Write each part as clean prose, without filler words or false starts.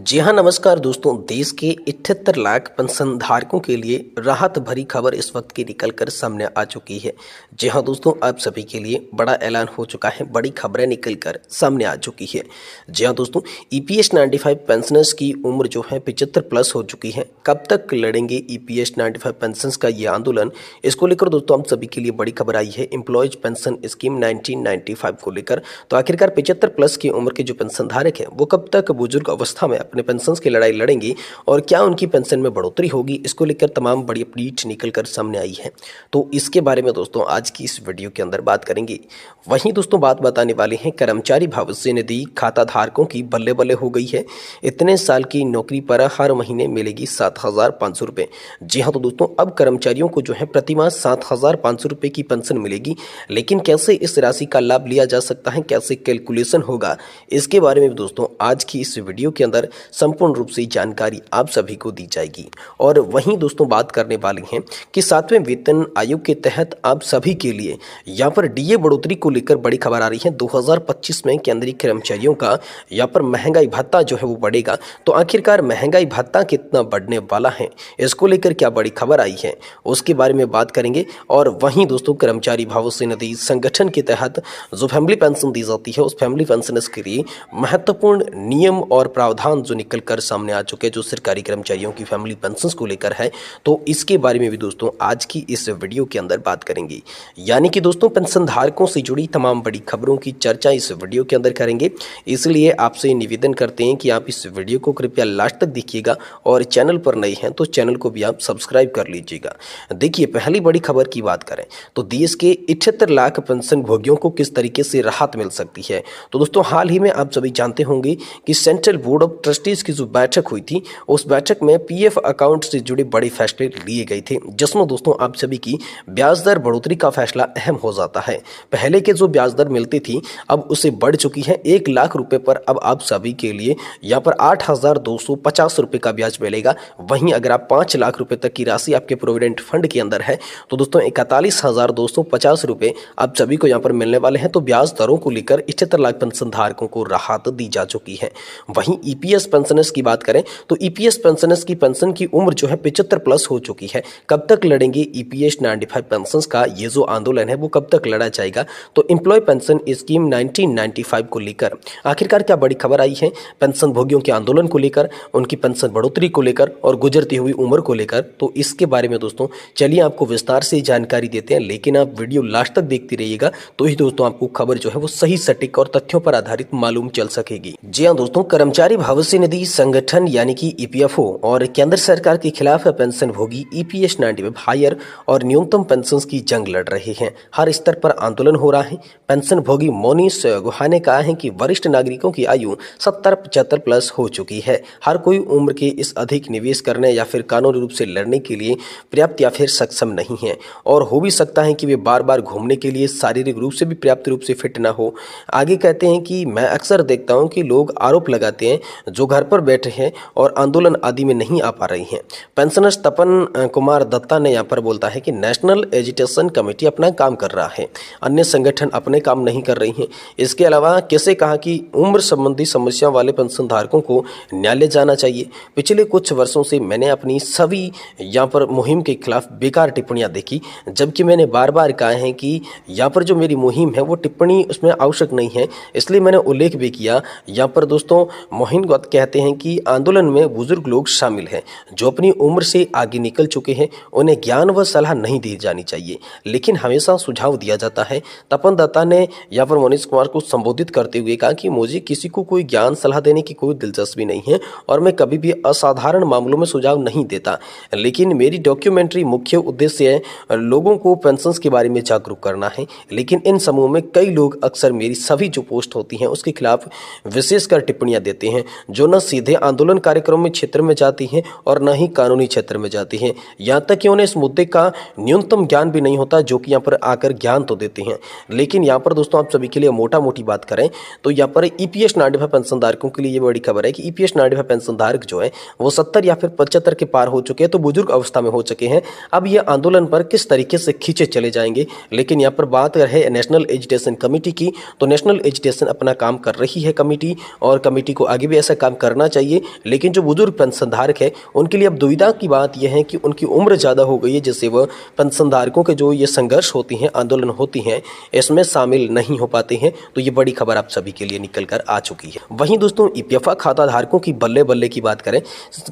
जी हाँ, नमस्कार दोस्तों। देश के 78 लाख पेंशन धारकों के लिए राहत भरी खबर इस वक्त की निकलकर सामने आ चुकी है। जी हाँ दोस्तों, आप सभी के लिए बड़ा ऐलान हो चुका है, बड़ी खबरें निकलकर सामने आ चुकी है। जी हाँ दोस्तों, ईपीएस 95 पेंशनर्स की उम्र जो है 75 प्लस हो चुकी है। कब तक लड़ेंगे ईपीएस 95 पेंशन का ये आंदोलन, इसको लेकर दोस्तों हम सभी के लिए बड़ी खबर आई है एम्प्लॉयज पेंशन स्कीम 1995 को लेकर। तो आखिरकार 75 प्लस की उम्र के जो पेंशन धारक है वो कब तक बुजुर्ग अवस्था में अपने पेंशन की लड़ाई लड़ेंगी और क्या उनकी पेंशन में बढ़ोतरी होगी, इसको लेकर तमाम बड़ी अपडेट निकलकर सामने आई है। तो इसके बारे में दोस्तों आज की इस वीडियो के अंदर बात करेंगे। वहीं दोस्तों बात बताने वाले हैं कर्मचारी भविष्य निधि खाता धारकों की बल्ले बल्ले हो गई है। इतने साल की नौकरी पर हर महीने मिलेगी 7,500 रुपये। जी हाँ तो दोस्तों अब कर्मचारियों को जो है प्रति माह 7,500 रुपये की पेंशन मिलेगी। लेकिन कैसे इस राशि का लाभ लिया जा सकता है, कैसे कैलकुलेशन होगा, इसके बारे में दोस्तों आज की इस वीडियो के अंदर संपूर्ण रूप से जानकारी आप सभी को दी जाएगी। और वहीं दोस्तों बात करने वाले हैं कि 7वें वेतन आयोग के तहत आप सभी के लिए यहाँ पर डीए बढ़ोतरी को लेकर बड़ी खबर आ रही है। 2025 में केंद्रीय कर्मचारियों का यहाँ पर महंगाई भत्ता जो है वो बढ़ेगा। तो आखिरकार महंगाई भत्ता कितना बढ़ने वाला है, इसको लेकर क्या बड़ी खबर आई है, उसके बारे में बात करेंगे। और वहीं दोस्तों कर्मचारी भविष्य निधि संगठन के तहत जो फैमिली पेंशन दी जाती है, उस फैमिली पेंशन के लिए महत्वपूर्ण नियम और प्रावधान जो निकल कर सामने आ चुके हैं, जो सरकारी कर्मचारियों की फैमिली पेंशन को लेकर है, तो इसके बारे में भी दोस्तों आज की इस वीडियो के अंदर बात करेंगे। यानी कि दोस्तों पेंशन धारकों से जुड़ी तमाम बड़ी खबरों की चर्चा इस वीडियो के अंदर करेंगे। इसलिए आपसे निवेदन करते हैं कि आप इस वीडियो को कृपया लास्ट तक देखिएगा और चैनल पर नए हैं तो चैनल को भी आप सब्सक्राइब कर लीजिएगा। देखिए पहली बड़ी खबर की बात करें तो देश के 78 लाख पेंशन भोगियों को किस तरीके से राहत मिल सकती है। तो दोस्तों हाल ही में आप सभी जानते होंगे कि सेंट्रल बोर्ड ऑफ ट्रस्टीज की जो बैठक हुई थी, उस बैठक में पीएफ अकाउंट से जुड़े बड़े फैसले लिए गए थे, जिसमें दोस्तों आप सभी की ब्याज दर बढ़ोतरी का फैसला अहम हो जाता है। पहले के जो ब्याज दर मिलती थी अब उसे बढ़ चुकी है 1 लाख रुपए पर। अब आप सभी के लिए यहाँ पर 8,250 रुपए का ब्याज मिलेगा। वहीं अगर आप 5 लाख रुपए तक की राशि आपके प्रोविडेंट फंड के अंदर है तो दोस्तों 41,250 रुपए आप सभी को यहाँ पर मिलने वाले हैं। तो ब्याज दरों को लेकर 78 लाख पेंशन धारकों को राहत दी जा चुकी है। वहीं ईपीएस पेंशनर्स की बात करें तो ईपीएस पेंशनर्स की पेंशन की उम्र जो है 75 प्लस हो चुकी है। कब तक लड़ेंगे ईपीएस 95 पेंशन का ये जो आंदोलन है वो कब तक लड़ा जाएगा। तो एम्प्लॉय पेंशन स्कीम 1995 को लेकर आखिरकार क्या बड़ी खबर आई है पेंशन भोगियों के आंदोलन को लेकर, उनकी पेंशन बढ़ोतरी को लेकर और गुजरती हुई उम्र को लेकर। तो इसके बारे में दोस्तों चलिए आपको विस्तार से जानकारी देते हैं, लेकिन आप वीडियो लास्ट तक देखते रहिएगा तो ही दोस्तों आपको खबर जो है वो सही सटीक और तथ्यों पर आधारित मालूम चल सकेगी। जी हाँ दोस्तों, कर्मचारी भविष्य निधि संगठन यानी कि ईपीएफओ और केंद्र सरकार के खिलाफ पेंशन भोगी ईपीएस 95 हायर और न्यूनतम पेंशन की जंग लड़ रहे हैं। हर स्तर पर आंदोलन हो रहा है। पेंशन भोगी मोनीश गुहा ने कहा है कि वरिष्ठ नागरिकों की आयु 70-75 प्लस हो चुकी है। हर कोई उम्र के इस अधिक निवेश करने या फिर कानूनी रूप से लड़ने के लिए पर्याप्त या फिर सक्षम नहीं है, और हो भी सकता है कि वे बार बार घूमने के लिए शारीरिक रूप से भी पर्याप्त रूप से फिट ना हो। आगे कहते हैं कि मैं अक्सर देखता हूं कि लोग आरोप लगाते हैं जो घर पर बैठे हैं और आंदोलन आदि में नहीं आ पा रही हैं। पेंशनर्स तपन कुमार दत्ता ने यहाँ पर बोलता है कि नेशनल एजुटेशन कमेटी अपना काम कर रहा है, अन्य संगठन अपने काम नहीं कर रही हैं। इसके अलावा कैसे कहा कि उम्र संबंधी समस्या वाले पेंशन धारकों को न्यायालय जाना चाहिए। पिछले कुछ वर्षों से मैंने अपनी सभी यहाँ पर मुहिम के खिलाफ बेकार टिप्पणियाँ देखी, जबकि मैंने बार बार कहा है कि यहाँ पर जो मेरी मुहिम है वो टिप्पणी उसमें आवश्यक नहीं है, इसलिए मैंने उल्लेख भी किया। यहाँ पर दोस्तों मोहिन गौत कहते हैं कि आंदोलन में बुजुर्ग लोग शामिल हैं जो अपनी उम्र से आगे निकल चुके हैं, उन्हें ज्ञान व सलाह नहीं दी जानी चाहिए लेकिन हमेशा सुझाव दिया जाता है। तपन दत्ता ने यहाँ पर मोनीश कुमार को संबोधित करते हुए कहा कि मुझे किसी को कोई ज्ञान सलाह देने की कोई दिलचस्पी नहीं है और मैं कभी भी असाधारण मामलों में सुझाव नहीं देता, लेकिन मेरी डॉक्यूमेंट्री मुख्य उद्देश्य है लोगों को पेंशन के बारे में जागरूक करना है। लेकिन इन समूह में कई लोग अक्सर मेरी सभी जो पोस्ट होती हैं उसके खिलाफ विशेषकर टिप्पणियां देते हैं जो न सीधे आंदोलन कार्यक्रम में क्षेत्र में जाती हैं और न ही कानूनी क्षेत्र में जाती हैं। यहाँ तक कि उन्हें इस मुद्दे का न्यूनतम ज्ञान भी नहीं होता, जो कि यहाँ पर आकर ज्ञान तो देते हैं। लेकिन यहाँ पर दोस्तों आप सभी के लिए मोटा मोटी बात करें तो यहाँ पर ईपीएस 95 पेंशन धारकों के लिए ये बड़ी खबर है कि ईपीएस 95 पेंशन धारक जो है वो 70 या फिर 75 के पार हो चुके हैं, तो बुजुर्ग अवस्था में हो चुके हैं। अब ये आंदोलन पर किस तरीके से खींचे चले जाएंगे। लेकिन यहाँ पर बात रहे नेशनल एजुटेशन कमेटी की, तो नेशनल एजुटेशन अपना काम कर रही है कमेटी, और कमेटी को आगे भी ऐसा काम करना चाहिए। लेकिन जो बुजुर्ग पेंशनधारक है उनके लिए अब दुविधा की बात यह है कि उनकी उम्र ज़्यादा हो गई है, जिससे वह पेंशनधारकों के जो ये संघर्ष होती हैं, आंदोलन होती हैं, इसमें शामिल नहीं हो पाते हैं। तो ये बड़ी खबर आप सभी के लिए निकल कर आ चुकी है। वहीं दोस्तों ईपीएफओ खाता धारकों की बल्ले बल्ले की बात करें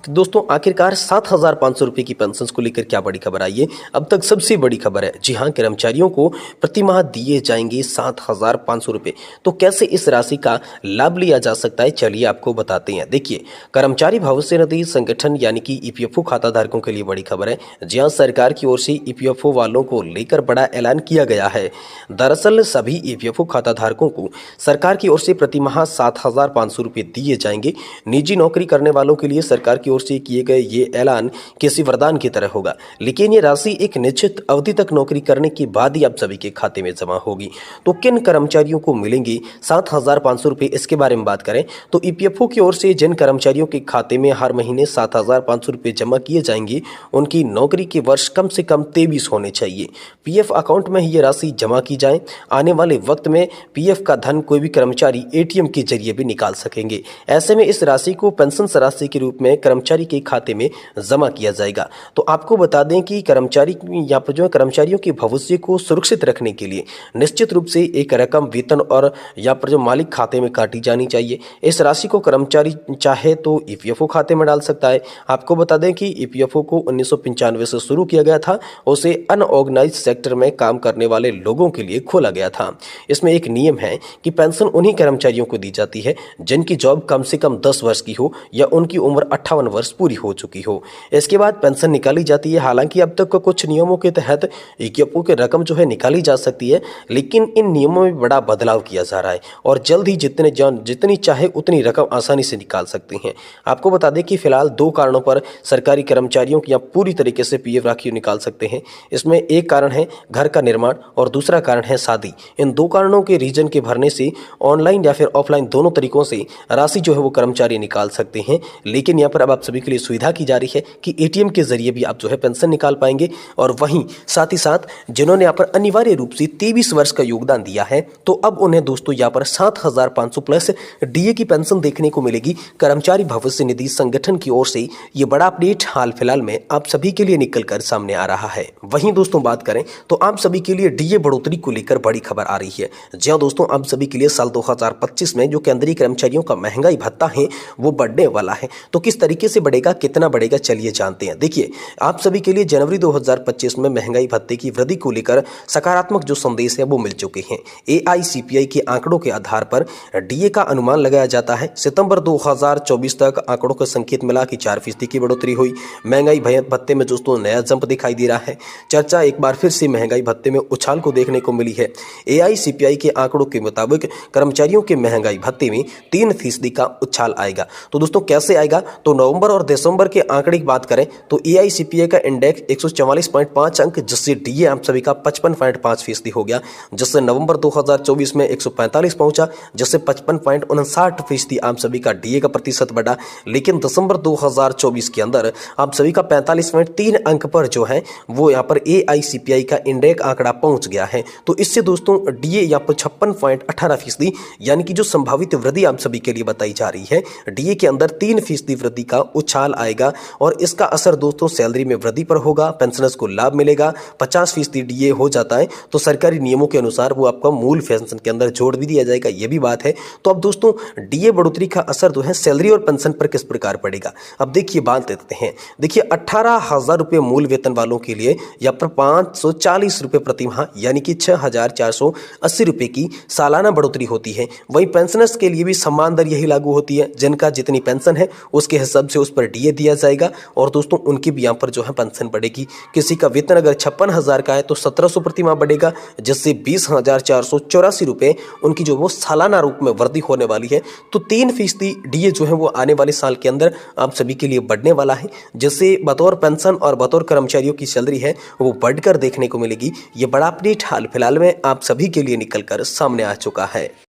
दोस्तों, आखिरकार 7,500 रुपये की पेंशन को लेकर क्या बड़ी खबर आई है। अब तक सबसे बड़ी खबर है, जी हाँ, कर्मचारियों को प्रतिमाह दिए जाएंगे 7,500 रुपये। तो कैसे इस राशि का लाभ लिया जा सकता है, चलिए आपको बताते हैं। देखिए, कर्मचारी भविष्य निधि संगठन यानी कि ईपीएफओ खाता धारकों के लिए बड़ी खबर है। जी हाँ, सरकार की ओर से ईपीएफओ वालों को लेकर बड़ा ऐलान किया गया है। दरअसल सभी ईपीएफओ खाता धारकों को सरकार की ओर से प्रतिमाह 7,500 रुपये दिए जाएंगे। निजी नौकरी करने वालों के लिए सरकार की ओर से किए गए ये ऐलान किसी वरदान की तरह होगा, लेकिन ये राशि एक निश्चित अवधि तक नौकरी करने के बाद ही आप सभी के खाते में जमा होगी। तो किन कर्मचारियों को मिलेंगी 7,500 रुपये, इसके बारे में बात करें तो ईपीएफओ की ओर से जिन कर्मचारियों के खाते में हर महीने 7,500 रुपये जमा किए जाएंगे, उनकी नौकरी के वर्ष कम से कम 23 होने चाहिए। पीएफ अकाउंट में ये राशि जमा की जाए। आने वाले वक्त में पीएफ का धन कोई भी कर्मचारी एटीएम के जरिए भी निकाल सकेंगे। ऐसे में इस राशि को पेंशन राशि के रूप में कर्मचारी के खाते में जमा किया जाएगा। तो आपको बता दें कि कर्मचारी यहाँ पर जो है कर्मचारियों के भविष्य को सुरक्षित रखने के लिए निश्चित रूप से एक रकम वेतन और यहाँ पर जो मालिक खाते में काटी जानी चाहिए। इस राशि को कर्मचारी चाहे तो ईपीएफओ खाते में डाल सकता है। आपको बता दें कि ईपीएफओ को 1995 से शुरू किया गया था। उसे अनऑर्गेनाइज्ड सेक्टर में काम करने वाले लोगों के लिए खोला गया था। इसमें एक नियम है कि पेंशन उन्हीं कर्मचारियों को दी जाती है जिनकी जॉब कम से कम 10 वर्ष की हो या उनकी उम्र 58 वर्ष पूरी हो चुकी हो। इसके बाद पेंशन निकाली जाती है। हालांकि अब तक कुछ नियमों के तहत ईपीएफओ की रकम जो है निकाली जा सकती है, लेकिन इन नियमों में बड़ा बदलाव किया जा रहा है और जल्द ही जितनी चाहे उतनी रकम आसानी से निकाल सकते हैं। आपको बता दें कि फिलहाल 2 कारणों पर सरकारी कर्मचारियों की पूरी तरीके से पीएफ राशि निकाल सकते हैं। इसमें एक कारण है घर का निर्माण और दूसरा कारण है शादी। इन 2 कारणों के रीजन के भरने से ऑनलाइन या फिर ऑफलाइन दोनों तरीकों से राशि जो है वो कर्मचारी निकाल सकते हैं। लेकिन यहाँ पर अब आप सभी के लिए सुविधा की जा रही है कि एटीएम के जरिए भी आप जो है पेंशन निकाल पाएंगे। और वहीं साथ ही साथ जिन्होंने यहाँ पर अनिवार्य रूप से 23 वर्ष का योगदान दिया है, तो अब उन्हें दोस्तों यहाँ पर 7,500 प्लस डीए की पेंशन देखने को मिलेगी कर्मचारी भविष्य निधि संगठन की ओर से। ये बड़ा अपडेट हाल फिलहाल में आप सभी के लिए निकल कर सामने आ रहा है। वहीं दोस्तों बात करें तो आप सभी के लिए डीए बढ़ोतरी को लेकर बड़ी खबर आ रही है। जी हाँ दोस्तों, आप सभी के लिए साल 2025 में जो केंद्रीय कर्मचारियों का महंगाई भत्ता है वो बढ़ने वाला है। तो किस तरीके से बढ़ेगा, कितना बढ़ेगा, चलिए जानते हैं। देखिए, आप सभी के लिए जनवरी 2025 में महंगाई भत्ते की वृद्धि को लेकर सकारात्मक जो संदेश है वो मिल चुके हैं। एआईसीपीआई के आंकड़ों के आधार पर डीए का अनुमान लगाया जाता है। सितंबर 2024 तक आंकड़ों का संकेत मिला कि 4% की बढ़ोतरी हुई। महंगाई भत्ते में दोस्तों नया जंप दिखाई दे रहा है। चर्चा एक बार फिर से महंगाई भत्ते में उछाल को देखने को मिली है। एआईसीपीआई के आंकड़ों के मुताबिक कर्मचारियों के महंगाई भत्ते में 3% का उछाल आएगा। तो दोस्तों कैसे आएगा, तो नवंबर और दिसंबर के आंकड़े की बात करें तो एआईसीपीआई का इंडेक्स 144.5 अंक, जिससे डीए आप सभी का 55.5% हो गया, जिससे नवंबर 2024 में 145 पहुंचा, जिससे 55.59% आप सभी का डीए का प्रतिशत बढ़ा। लेकिन दिसंबर 2024 के अंदर आप सभी का 45.3 अंक पर जो है वो यहाँ पर एआईसीपीआई का इंडेक्स आंकड़ा पहुंच गया है। तो इससे दोस्तों डीए यहाँ पर 56.18% यानी कि जो संभावित वृद्धि आप सभी के लिए बताई जा रही है, डीए के अंदर 3% वृद्धि का उछाल आएगा और इसका असर दोस्तों सैलरी में वृद्धि पर होगा। पेंशनर्स को लाभ मिलेगा। 50% डीए हो जाता है तो सरकारी नियमों के अनुसार वो आपका मूल पेंशन के अंदर जोड़ भी दिया जाएगा, ये भी बात है। तो अब दोस्तों डीए बढ़ोतरी का असर जो है सैलरी और पेंशन पर किस प्रकार पड़ेगा, अब देखिए बात देते हैं। देखिए 18,000 रुपये मूल वेतन वालों के लिए या पर 540 रुपये प्रति माह यानी कि 6,480 रुपये की सालाना बढ़ोतरी होती है। वहीं पेंशनर्स के लिए भी समान दर यही लागू होती है। जिनका जितनी पेंशन है उसके हिसाब से उस पर डीए दिया जाएगा और दोस्तों उनकी भी यहाँ पर जो है पेंशन बढ़ेगी। किसी का वेतन अगर 56,000 का है तो 1,700 प्रति माह बढ़ेगा, जिससे 20,484 रुपये उनकी जो वो सालाना रूप में वृद्धि होने वाली है। तो 3% डीए जो है वो आने वाले साल के अंदर आप सभी के लिए बढ़ने वाला है, जिससे बतौर पेंशन और बतौर कर्मचारियों की सैलरी है वो बढ़कर देखने को मिलेगी। ये बड़ा अपडेट हाल फिलहाल में आप सभी के लिए निकल कर सामने आ चुका है।